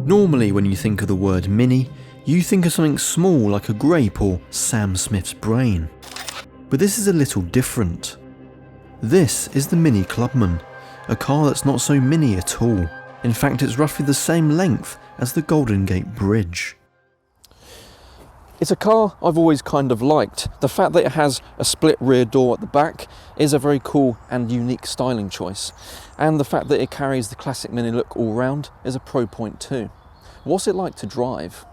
Normally when you think of the word Mini, you think of something small like a grape or Sam Smith's brain. But this is a little different. This is the Mini Clubman, a car that's not so mini at all. In fact, it's roughly the same length as the Golden Gate Bridge. It's a car I've always kind of liked. The fact that it has a split rear door at the back is a very cool and unique styling choice. And the fact that it carries the classic Mini look all round is a pro point too. What's it like to drive?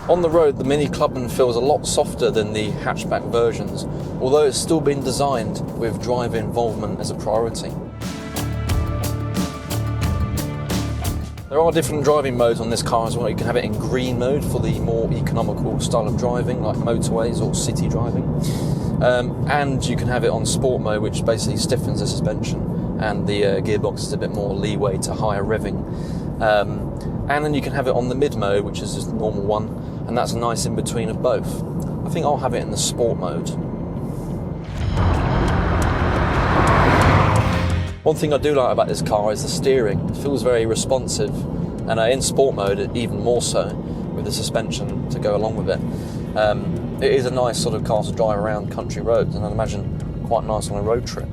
On the road, the Mini Clubman feels a lot softer than the hatchback versions, although it's still been designed with driver involvement as a priority. There are different driving modes on this car as well. You can have it in green mode for the more economical style of driving, like motorways or city driving. And you can have it on sport mode, which basically stiffens the suspension, and the gearbox is a bit more leeway to higher revving. And then you can have it on the mid mode, which is just the normal one, and that's a nice in between of both. I think I'll have it in the sport mode. One thing I do like about this car is the steering. It feels very responsive, and in sport mode even more so, with the suspension to go along with it. It is a nice sort of car to drive around country roads, and I'd imagine quite nice on a road trip.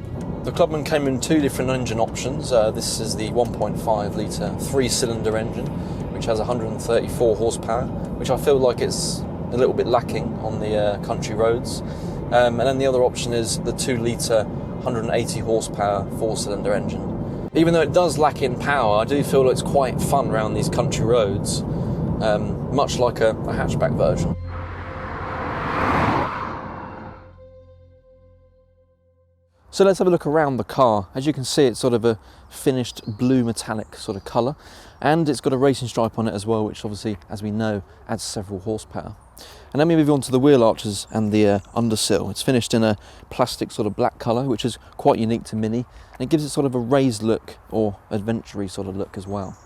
The Clubman came in two different engine options. This is the 1.5 litre 3-cylinder engine, which has 134 horsepower, which I feel like it's a little bit lacking on the country roads. And then the other option is the 2 litre 180 horsepower 4-cylinder engine. Even though it does lack in power, I do feel it's quite fun around these country roads, much like a hatchback version. So let's have a look around the car. As you can see, it's sort of a finished blue metallic sort of colour, and it's got a racing stripe on it as well, which obviously, as we know, adds several horsepower. And then we move on to the wheel arches and the undersill. It's finished in a plastic sort of black colour, which is quite unique to Mini, and it gives it sort of a raised look or adventure-y sort of look as well.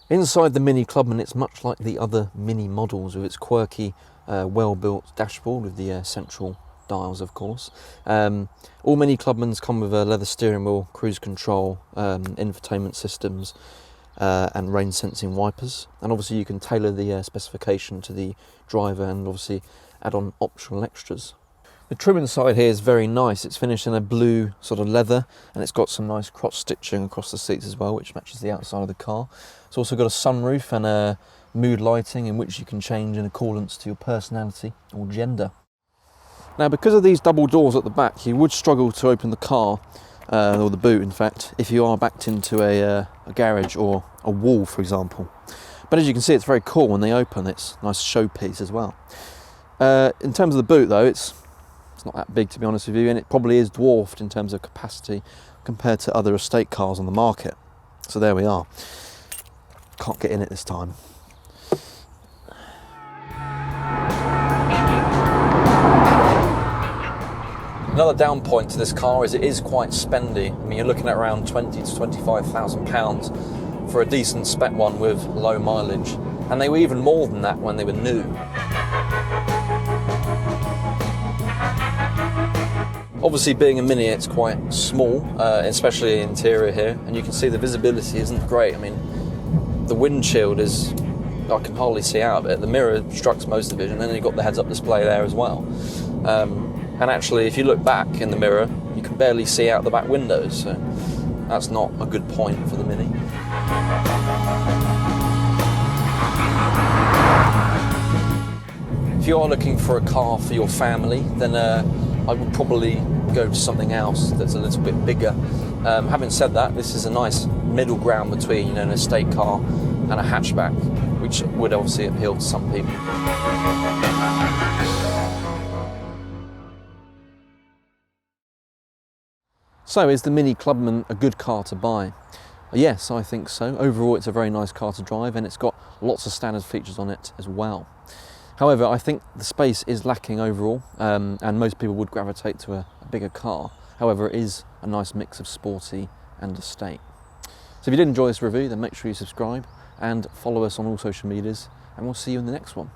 Inside the Mini Clubman, it's much like the other Mini models, with its quirky, well-built dashboard with the central dials, of course. All Mini Clubmans come with a leather steering wheel, cruise control, infotainment systems, and rain sensing wipers, and obviously you can tailor the specification to the driver and obviously add on optional extras. The trim inside here is very nice. It's finished in a blue sort of leather, and it's got some nice crotch stitching across the seats as well, which matches the outside of the car. It's also got a sunroof and a mood lighting, in which you can change in accordance to your personality or gender. Now, because of these double doors at the back, you would struggle to open the car, or the boot in fact, if you are backed into a garage or a wall, for example. But as you can see, it's very cool when they open. It's a nice showpiece as well. In terms of the boot though, it's not that big, to be honest with you, and it probably is dwarfed in terms of capacity compared to other estate cars on the market. So there we are. Can't get in it this time. Another down point to this car is it is quite spendy. I mean, you're looking at around 20 to 25,000 pounds for a decent spec one with low mileage, and they were even more than that when they were new. Obviously, being a Mini, it's quite small, especially the interior here, and you can see the visibility isn't great. I mean, the windshield is, I can hardly see out of it. The mirror obstructs most of it, and then you've got the heads-up display there as well. And actually, if you look back in the mirror, you can barely see out the back windows, so that's not a good point for the Mini. If you are looking for a car for your family, then I would probably go to something else that's a little bit bigger. Having said that, this is a nice middle ground between, an estate car and a hatchback, which would obviously appeal to some people. So, is the Mini Clubman a good car to buy? Yes, I think so. Overall, it's a very nice car to drive, and it's got lots of standard features on it as well. However, I think the space is lacking overall, and most people would gravitate to a bigger car. However, it is a nice mix of sporty and estate. So if you did enjoy this review, then make sure you subscribe and follow us on all social medias, and we'll see you in the next one.